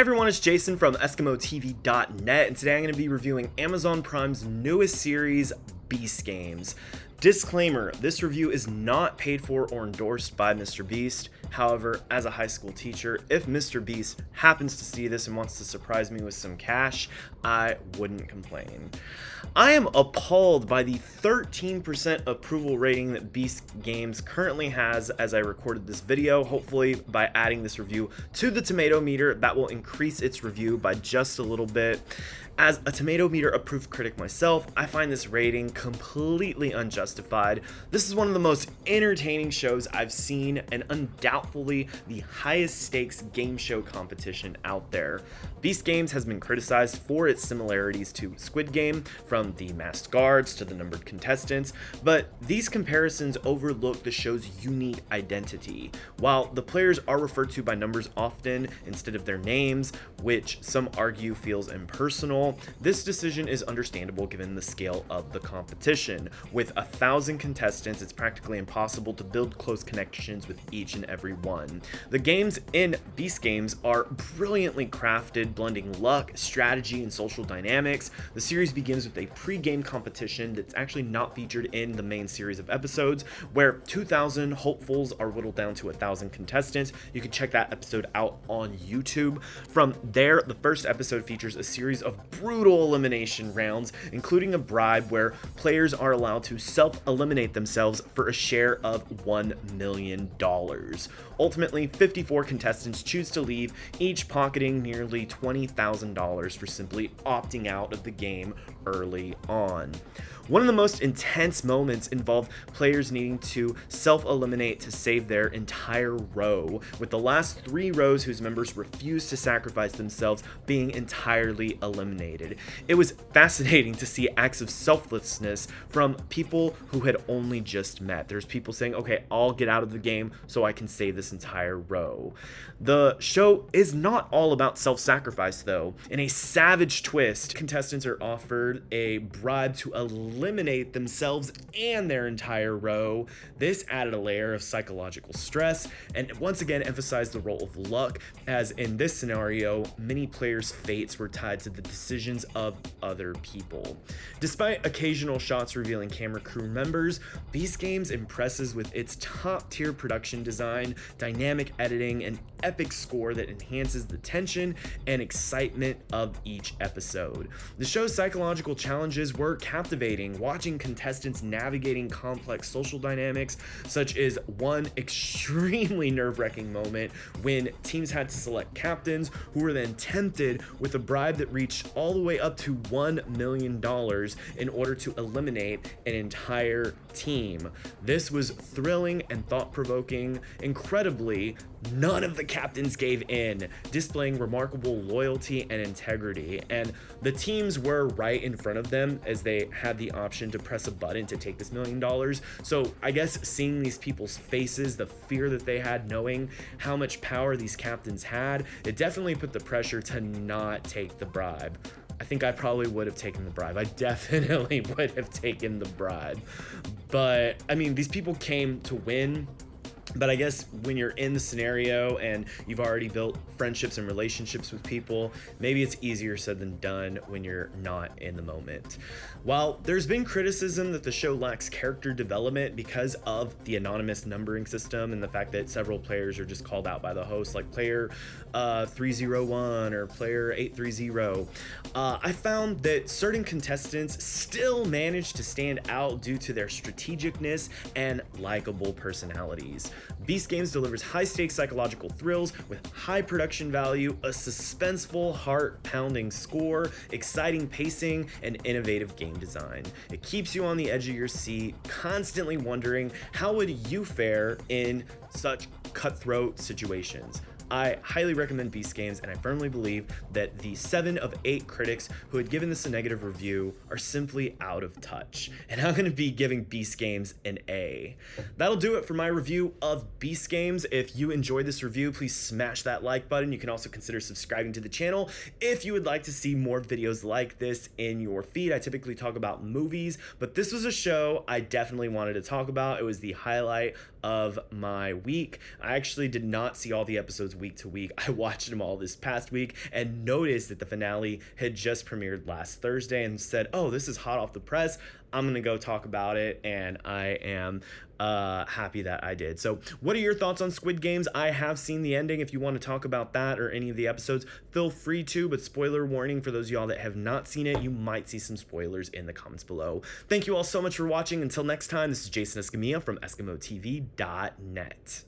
everyone, it's Jason from EskimoTV.net, and today I'm going to be reviewing Amazon Prime's newest series, Beast Games. Disclaimer, this review is not paid for or endorsed by Mr. Beast. However, as a high school teacher, if Mr. Beast happens to see this and wants to surprise me with some cash, I wouldn't complain. I am appalled by the 13% approval rating that Beast Games currently has as I recorded this video. Hopefully, by adding this review to the tomato meter, that will increase its review by just a little bit. As a tomato meter approved critic myself, I find this rating completely unjustified. This is one of the most entertaining shows I've seen and undoubtedly the highest stakes game show competition out there. Beast Games has been criticized for its similarities to Squid Game, from the masked guards to the numbered contestants, but these comparisons overlook the show's unique identity. While the players are referred to by numbers often instead of their names, which some argue feels impersonal, this decision is understandable given the scale of the competition. With 1,000 contestants, it's practically impossible to build close connections with each and every one. The games in Beast Games are brilliantly crafted, blending luck, strategy, and social dynamics. The series begins with a pre-game competition that's actually not featured in the main series of episodes, where 2,000 hopefuls are whittled down to 1,000 contestants. You can check that episode out on YouTube. From there, the first episode features a series of brutal elimination rounds, including a bribe where players are allowed to self-eliminate themselves for a share of $1 million. Ultimately, 54 contestants choose to leave, each pocketing nearly $20,000 for simply opting out of the game early on. One of the most intense moments involved players needing to self-eliminate to save their entire row, with the last 3 rows whose members refused to sacrifice themselves being entirely eliminated. It was fascinating to see acts of selflessness from people who had only just met. There's people saying, okay, I'll get out of the game so I can save this entire row. The show is not all about self-sacrifice, though. In a savage twist, contestants are offered a bribe to eliminate themselves and their entire row. This added a layer of psychological stress and once again emphasized the role of luck, as in this scenario, many players' fates were tied to the decisions of other people. Despite occasional shots revealing camera crew members, Beast Games impresses with its top-tier production design, dynamic editing, and epic score that enhances the tension and excitement of each episode. The show's psychological challenges were captivating, watching contestants navigating complex social dynamics, such as one extremely nerve-wracking moment when teams had to select captains who were then tempted with a bribe that reached all the way up to $1 million in order to eliminate an entire team. This was thrilling and thought-provoking. Incredibly, none of the captains gave in, displaying remarkable loyalty and integrity, and the teams were right in front of them as they had the option to press a button to take this $1 million. So I guess seeing these people's faces, the fear that they had, knowing how much power these captains had, it definitely put the pressure to not take the bribe. I think I probably would have taken the bribe. I definitely would have taken the bribe. But, I mean, these people came to win. But I guess when you're in the scenario and you've already built friendships and relationships with people, maybe it's easier said than done when you're not in the moment. While there's been criticism that the show lacks character development because of the anonymous numbering system and the fact that several players are just called out by the host, like player 301 or player 830, I found that certain contestants still managed to stand out due to their strategicness and likable personalities. Beast Games delivers high-stakes psychological thrills with high production value, a suspenseful, heart-pounding score, exciting pacing, and innovative game design. It keeps you on the edge of your seat, constantly wondering how would you fare in such cutthroat situations. I highly recommend Beast Games, and I firmly believe that the 7 of 8 critics who had given this a negative review are simply out of touch, and I'm going to be giving Beast Games an A. That'll do it for my review of Beast Games. If you enjoyed this review, please smash that like button. You can also consider subscribing to the channel if you would like to see more videos like this in your feed. I typically talk about movies, but this was a show I definitely wanted to talk about. It was the highlight of my week. I actually did not see all the episodes week to week. I watched them all this past week and noticed that the finale had just premiered last Thursday and said, oh, this is hot off the press. I'm gonna go talk about it, and I am happy that I did. So what are your thoughts on Squid Games? I have seen the ending. If you want to talk about that or any of the episodes, feel free to, but spoiler warning for those of y'all that have not seen it, you might see some spoilers in the comments below. Thank you all so much for watching. Until next time, this is Jason Escamilla from EskimoTV.net.